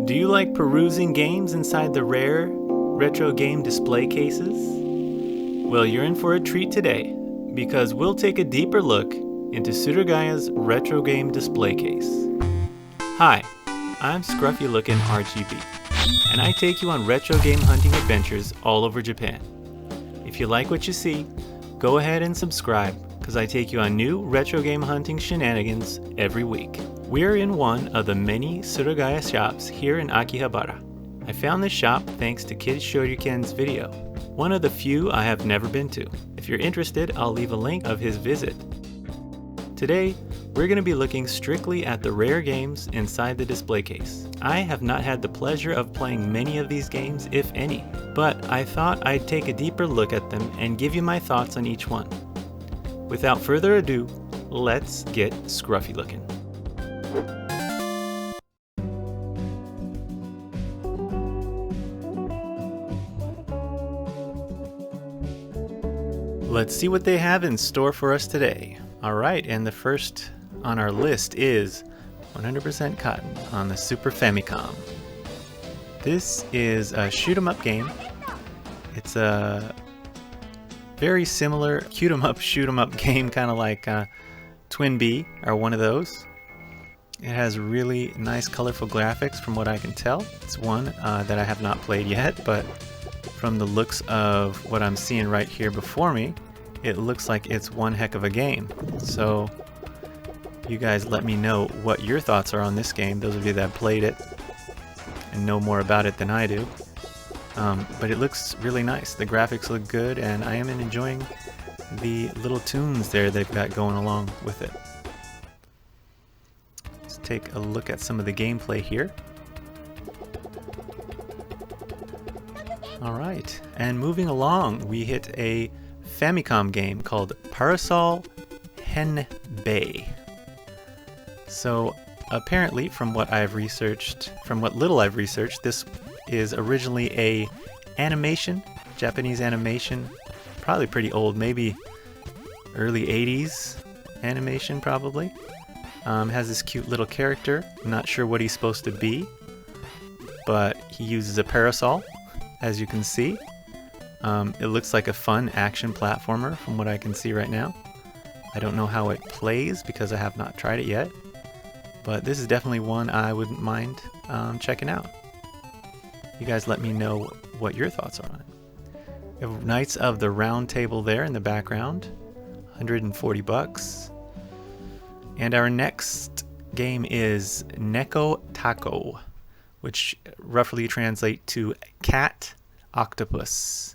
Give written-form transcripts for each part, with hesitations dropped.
Do you like perusing games inside the rare retro game display cases? Well, you're in for a treat today, because we'll take a deeper look into Surugaya's retro game display case. Hi, I'm scruffy looking RGB, and I take you on retro game hunting adventures all over Japan. If you like what you see, go ahead and subscribe, because I take you on new retro game hunting shenanigans every week. We're in one of the many Surugaya shops here in Akihabara. I found this shop thanks to Kid Shoryuken's video, one of the few I have never been to. If you're interested, I'll leave a link of his visit. Today, we're going to be looking strictly at the rare games inside the display case. I have not had the pleasure of playing many of these games, if any, but I thought I'd take a deeper look at them and give you my thoughts on each one. Without further ado, let's get scruffy looking. Let's see what they have in store for us today. Alright, and the first on our list is 100% Cotton on the Super Famicom. This is a shoot 'em up game. It's a very similar shoot 'em up game, kind of like Twin B or one of those. It has really nice colorful graphics from what I can tell. It's one that I have not played yet, but from the looks of what I'm seeing right here before me, it looks like it's one heck of a game. So you guys let me know what your thoughts are on this game, those of you that have played it and know more about it than I do. But it looks really nice. The graphics look good, and I am enjoying the little tunes there they've got going along with it. Let's take a look at some of the gameplay here. Alright, and moving along, we hit a Famicom game called Parasol Henbay. So apparently, from what little I've researched, this is originally a animation, Japanese animation, probably pretty old, maybe early 80s animation probably. Has this cute little character, I'm not sure what he's supposed to be, but he uses a parasol, as you can see. It looks like a fun action platformer from what I can see right now. I don't know how it plays because I have not tried it yet, but this is definitely one I wouldn't mind checking out. You guys let me know what your thoughts are on it. We have Knights of the Round Table there in the background, 140 bucks. And our next game is Neko Taco, which roughly translates to cat octopus.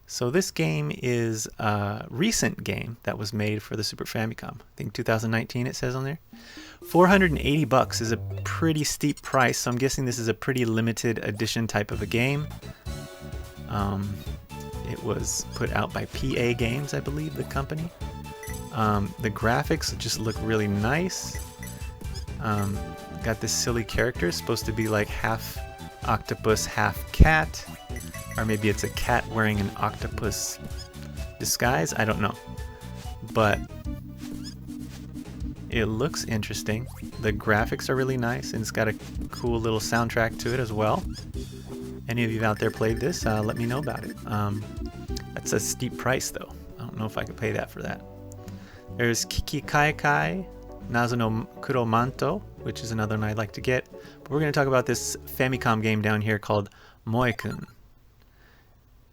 So this game is a recent game that was made for the Super Famicom. I think 2019 it says on there. 480 bucks is a pretty steep price, so I'm guessing this is a pretty limited edition type of a game. It was put out by PA Games, I believe, the company. The graphics just look really nice. Got this silly character, supposed to be like half octopus, half cat. Or maybe it's a cat wearing an octopus disguise, I don't know. But it looks interesting. The graphics are really nice, and it's got a cool little soundtrack to it as well. Any of you out there played this, let me know about it. That's a steep price though. I don't know if I could pay that for that. There's Kiki Kai Kai, Nazo no Kuro Manto, which is another one I'd like to get. But we're going to talk about this Famicom game down here called Moi-kun.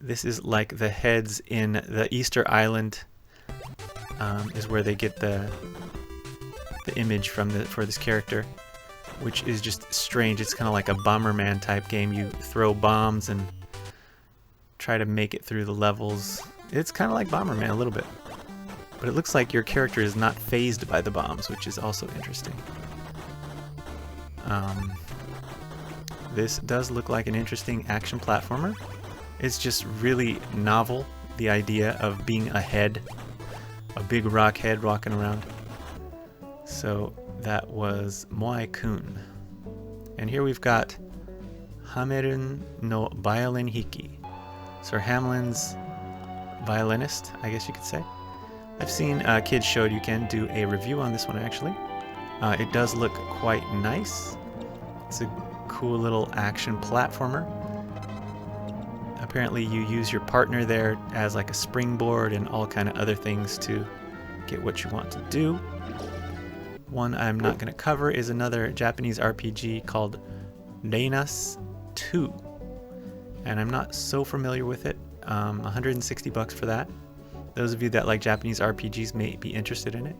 This is like the heads in the Easter Island, is where they get the image from for this character, which is just strange. It's kind of like a Bomberman type game. You throw bombs and try to make it through the levels. It's kind of like Bomberman a little bit, but it looks like your character is not phased by the bombs, which is also interesting. This does look like an interesting action platformer. It's just really novel, the idea of being a head, a big rock head rocking around. So that was Moi-kun. And here we've got Hamelin no Violin Hiki. Sir Hamelin's violinist, I guess you could say. I've seen Kid Shoryuken do a review on this one actually. It does look quite nice. It's a cool little action platformer. Apparently you use your partner there as like a springboard and all kind of other things to get what you want to do. One I'm not going to cover is another Japanese RPG called Reinas 2. And I'm not so familiar with it. $160 for that. Those of you that like Japanese RPGs may be interested in it.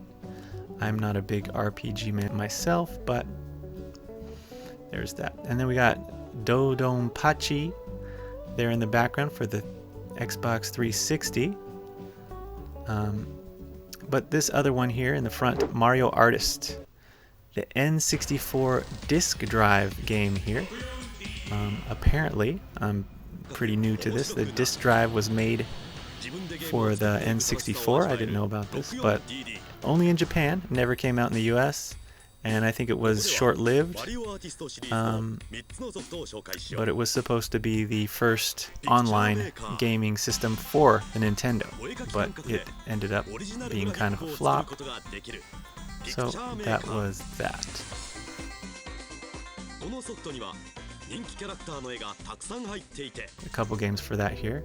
I'm not a big RPG man myself, but there's that. And then we got Dodonpachi there in the background for the Xbox 360. But this other one here in the front, Mario Artist, the N64 disk drive game here. Apparently, I'm pretty new to this. The disk drive was made for the N64. I didn't know about this, but only in Japan. Never came out in the US, and I think it was short-lived. But it was supposed to be the first online gaming system for the Nintendo, but it ended up being kind of a flop. So that was that. A couple games for that here.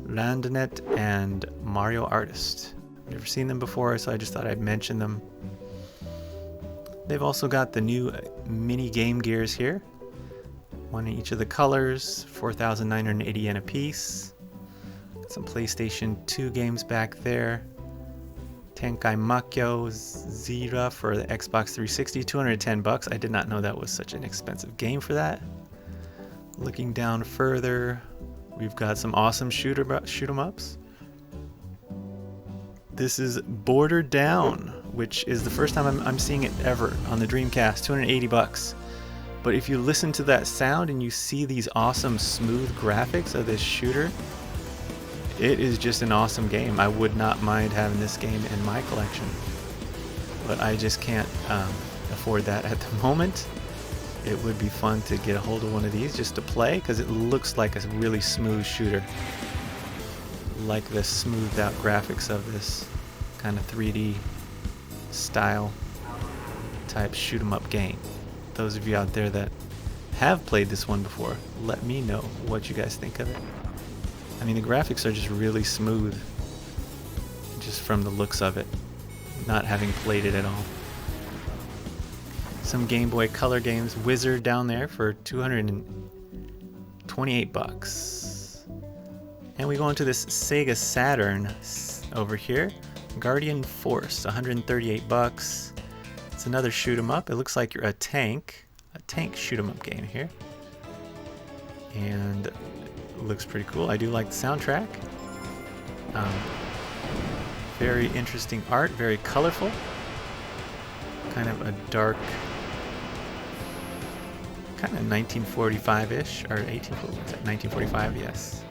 Landnet and Mario Artist. I've never seen them before, so I just thought I'd mention them. They've also got the new mini Game Gears here. One in each of the colors, 4,980 yen a piece. Got some PlayStation 2 games back there. Tenkai Makyo Zira for the Xbox 360, $210. I did not know that was such an expensive game for that. Looking down further, we've got some awesome shoot 'em ups. This is Border Down, which is the first time I'm seeing it ever on the Dreamcast, $280. But if you listen to that sound and you see these awesome smooth graphics of this shooter, it is just an awesome game. I would not mind having this game in my collection, but I just can't afford that at the moment. It would be fun to get a hold of one of these just to play, because it looks like a really smooth shooter. Like the smoothed out graphics of this kind of 3D style type shoot 'em up game. Those of you out there that have played this one before, let me know what you guys think of it. I mean, the graphics are just really smooth, just from the looks of it, not having played it at all. Some Game Boy Color games, Wizard down there for $228. And we go into this Sega Saturn over here, Guardian Force, $138. It's another shoot 'em up. It looks like you're a tank shoot 'em up game here, and it looks pretty cool. I do like the soundtrack. Very interesting art, very colorful, kind of a dark, kind of 1945-ish, or 1945, yes.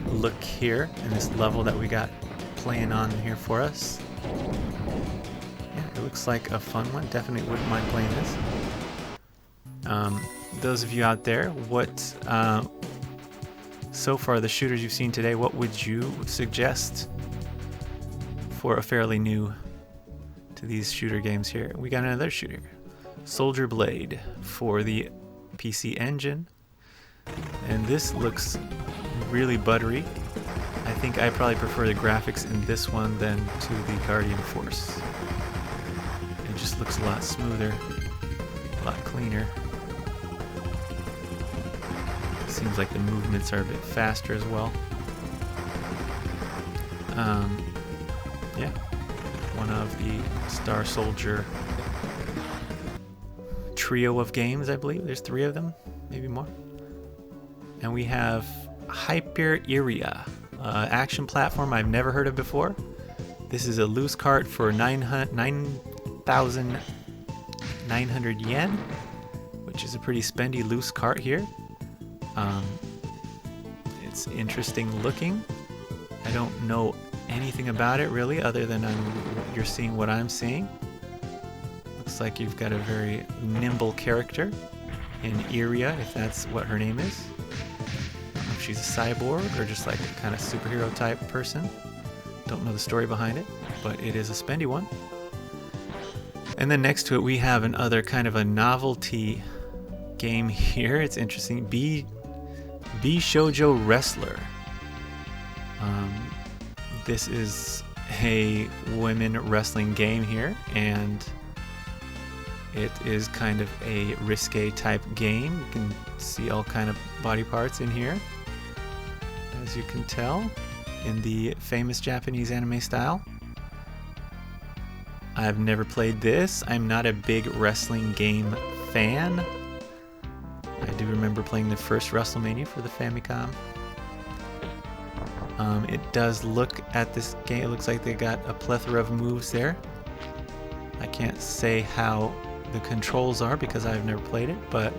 Look here in this level that we got playing on here for us. Yeah, it looks like a fun one. Definitely wouldn't mind playing this. Those of you out there, what so far the shooters you've seen today, what would you suggest for a fairly new to these shooter games here? We got another shooter, Soldier Blade for the PC Engine, and this looks really buttery. I think I probably prefer the graphics in this one than to the Guardian Force. It just looks a lot smoother, a lot cleaner. Seems like the movements are a bit faster as well. Yeah, one of the Star Soldier trio of games, I believe. There's 3 of them, maybe more. And we have Hyperia, action platform I've never heard of before. This is a loose cart for 9,900 yen, which is a pretty spendy loose cart here. It's interesting looking. I don't know anything about it really, other than you're seeing what I'm seeing. Looks like you've got a very nimble character in Iria, if that's what her name is. I don't know if she's a cyborg or just like a kind of superhero type person. Don't know the story behind it, but it is a spendy one. And then next to it we have another kind of a novelty game here. It's interesting. Be Shoujo Wrestler. This is a women wrestling game here, and it is kind of a risque type game. You can see all kind of body parts in here, as you can tell, in the famous Japanese anime style. I've never played this. I'm not a big wrestling game fan. I do remember playing the first WrestleMania for the Famicom. It does look at this game, it looks like they got a plethora of moves there. I can't say how the controls are because I've never played it, but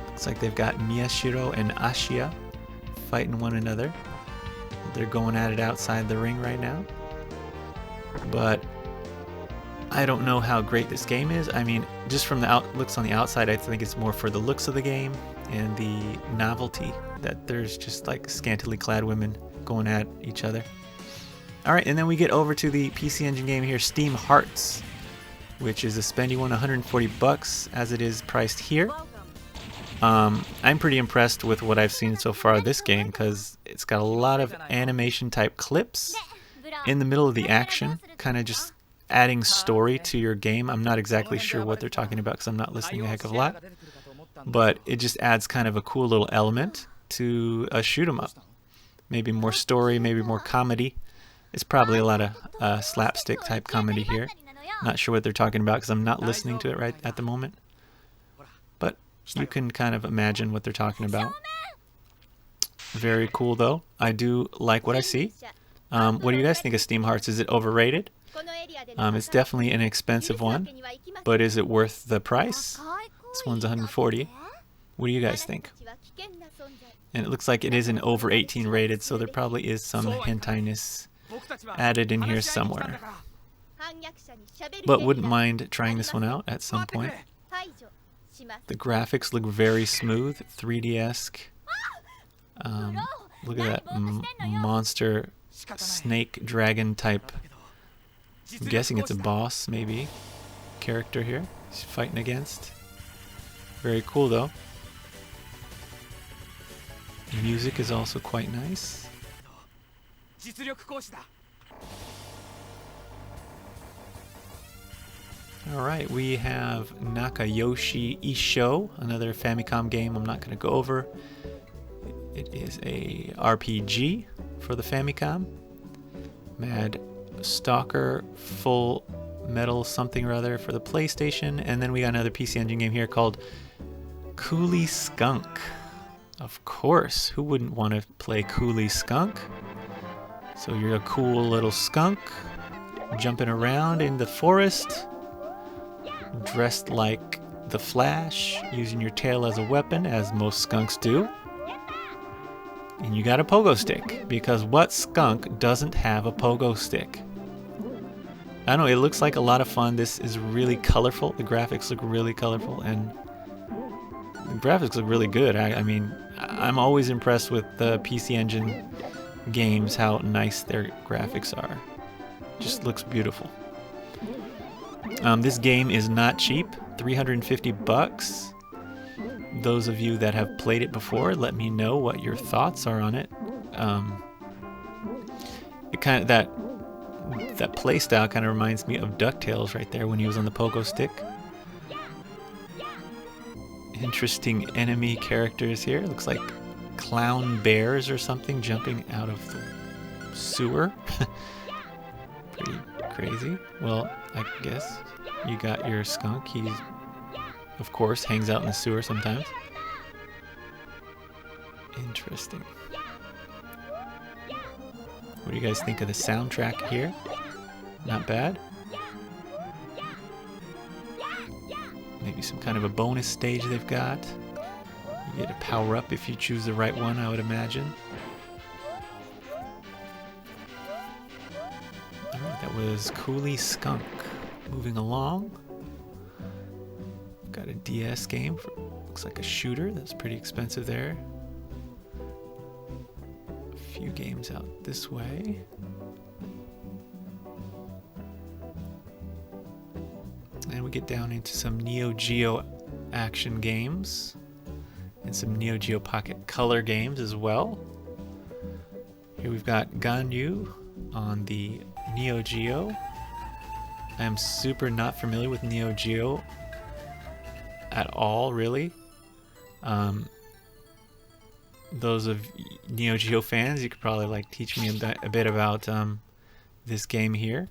looks like they've got Miyashiro and Ashia fighting one another. They're going at it outside the ring right now. But I don't know how great this game is. I mean, just from the looks on the outside, I think it's more for the looks of the game and the novelty that there's just like scantily clad women going at each other. Alright, and then we get over to the PC Engine game here, Steam Hearts, which is a spendy one, 140 bucks as it is priced here. I'm pretty impressed with what I've seen so far of this game because it's got a lot of animation type clips in the middle of the action, kind of just adding story to your game. I'm not exactly sure what they're talking about because I'm not listening a heck of a lot, but it just adds kind of a cool little element to a shoot 'em up. Maybe more story, maybe more comedy. It's probably a lot of slapstick type comedy here. Not sure what they're talking about because I'm not listening to it right at the moment, but you can kind of imagine what they're talking about. Very cool though. I do like what I see. What do you guys think of Steam Hearts? Is it overrated? It's definitely an expensive one, but is it worth the price? This one's 140. What do you guys think? And it looks like it is an over 18 rated, so there probably is some hentai-ness added in here somewhere. But wouldn't mind trying this one out at some point. The graphics look very smooth, 3D-esque. Look at that monster snake dragon type. I'm guessing it's a boss, maybe, character here he's fighting against. Very cool though. The music is also quite nice. Alright, we have Nakayoshi Isho, another Famicom game I'm not going to go over. It is a RPG for the Famicom. Mad Stalker Full Metal something or other for the PlayStation. And then we got another PC Engine game here called Cooley Skunk. Of course, who wouldn't want to play Cooley Skunk? So you're a cool little skunk jumping around in the forest, dressed like the Flash, using your tail as a weapon, as most skunks do. And you got a pogo stick, because what skunk doesn't have a pogo stick? I don't know, it looks like a lot of fun. This is really colorful. The graphics look really colorful, and the graphics look really good. I mean, I'm always impressed with the PC Engine games, how nice their graphics are. Just looks beautiful. This game is not cheap, 350 bucks. Those of you that have played it before, let me know what your thoughts are on it. It kind of that play style kind of reminds me of DuckTales right there when he was on the pogo stick. Interesting enemy characters here. Looks like clown bears or something jumping out of the sewer. Pretty crazy. Well, I guess you got your skunk. He's, of course, hangs out in the sewer sometimes. Interesting. What do you guys think of the soundtrack here? Not bad. Maybe some kind of a bonus stage they've got. You get to power up if you choose the right one, I would imagine. Alright, that was Cooley Skunk. Moving along. Got a DS game. Looks like a shooter. That's pretty expensive there. A few games out this way. And we get down into some Neo Geo action games and some Neo Geo Pocket Color games as well. Here we've got Ganyu on the Neo Geo. I am super not familiar with Neo Geo at all, really. Those of Neo Geo fans, you could probably like teach me a bit about this game here.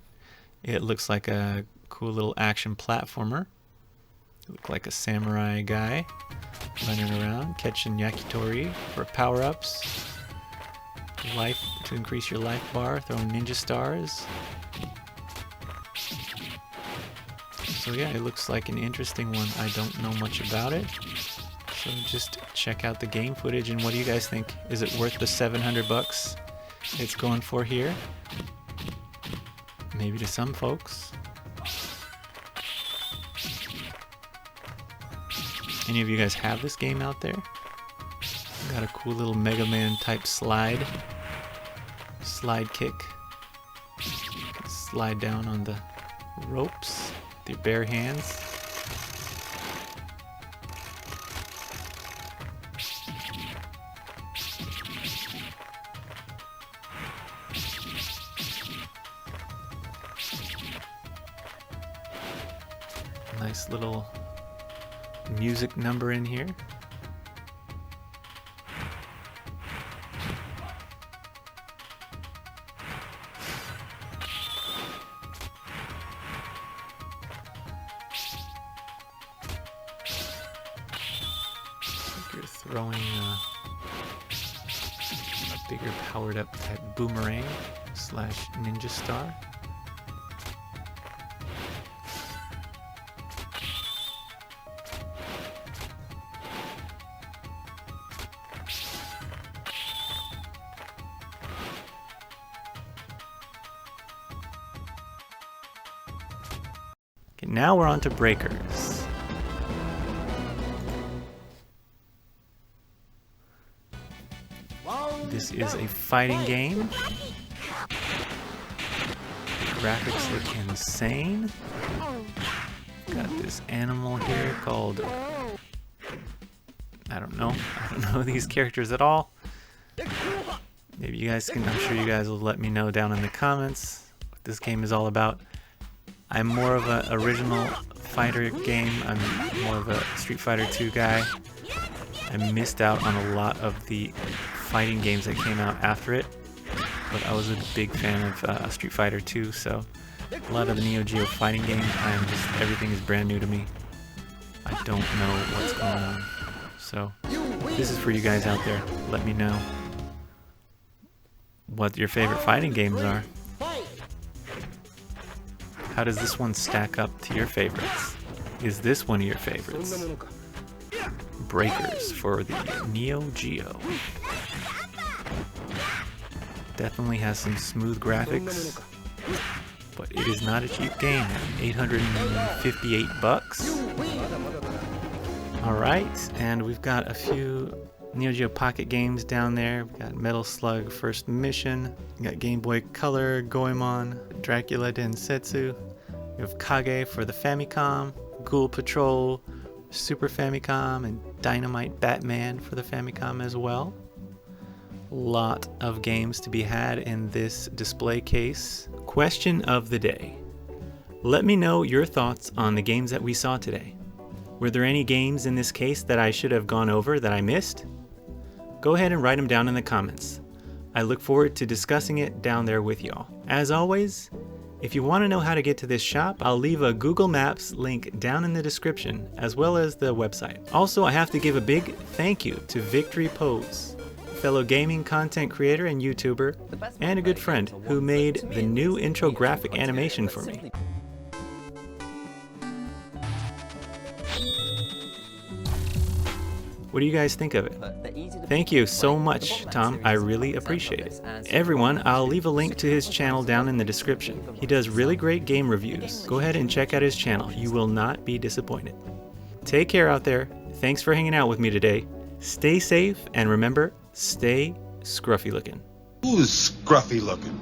It looks like a cool little action platformer. Look like a samurai guy running around catching yakitori for power-ups. Life to increase your life bar, throwing ninja stars. So yeah, it looks like an interesting one. I don't know much about it. So just check out the game footage, and what do you guys think? Is it worth the 700 bucks it's going for here? Maybe to some folks. Any of you guys have this game out there? Got a cool little Mega Man type slide kick. You can slide down on the ropes with your bare hands. Nice little music number in here. You're throwing a bigger powered up type boomerang / ninja star. Okay, now we're on to breakers. This is a fighting game. The graphics look insane. Got this animal here called... I don't know these characters at all. Maybe you guys can, I'm sure you guys will let me know down in the comments what this game is all about. I'm more of an original fighter game. I'm more of a Street Fighter 2 guy. I missed out on a lot of the fighting games that came out after it, but I was a big fan of Street Fighter 2, so a lot of the Neo Geo fighting games, everything is brand new to me. I don't know what's going on. So this is for you guys out there. Let me know what your favorite fighting games are. How does this one stack up to your favorites? Is this one of your favorites? Breakers for the Neo Geo. Definitely has some smooth graphics, but it is not a cheap game. 858 bucks. Alright, and we've got a few Neo Geo Pocket games down there. We've got Metal Slug First Mission. We got Game Boy Color, Goemon, Dracula Densetsu. We have Kage for the Famicom, Ghoul Patrol, Super Famicom, and Dynamite Batman for the Famicom as well. Lot of games to be had in this display case. Question of the day. Let me know your thoughts on the games that we saw today. Were there any games in this case that I should have gone over that I missed? Go ahead and write them down in the comments. I look forward to discussing it down there with y'all. As always, if you want to know how to get to this shop, I'll leave a Google Maps link down in the description, as well as the website. Also, I have to give a big thank you to Victory Pose, fellow gaming content creator and YouTuber, and a good friend who made the new intro graphic animation for me. What do you guys think of it? Thank you so much, Tom. I really appreciate it. Everyone, I'll leave a link to his channel down in the description. He does really great game reviews. Go ahead and check out his channel. You will not be disappointed. Take care out there. Thanks for hanging out with me today. Stay safe, and remember, stay scruffy looking. Who's scruffy looking?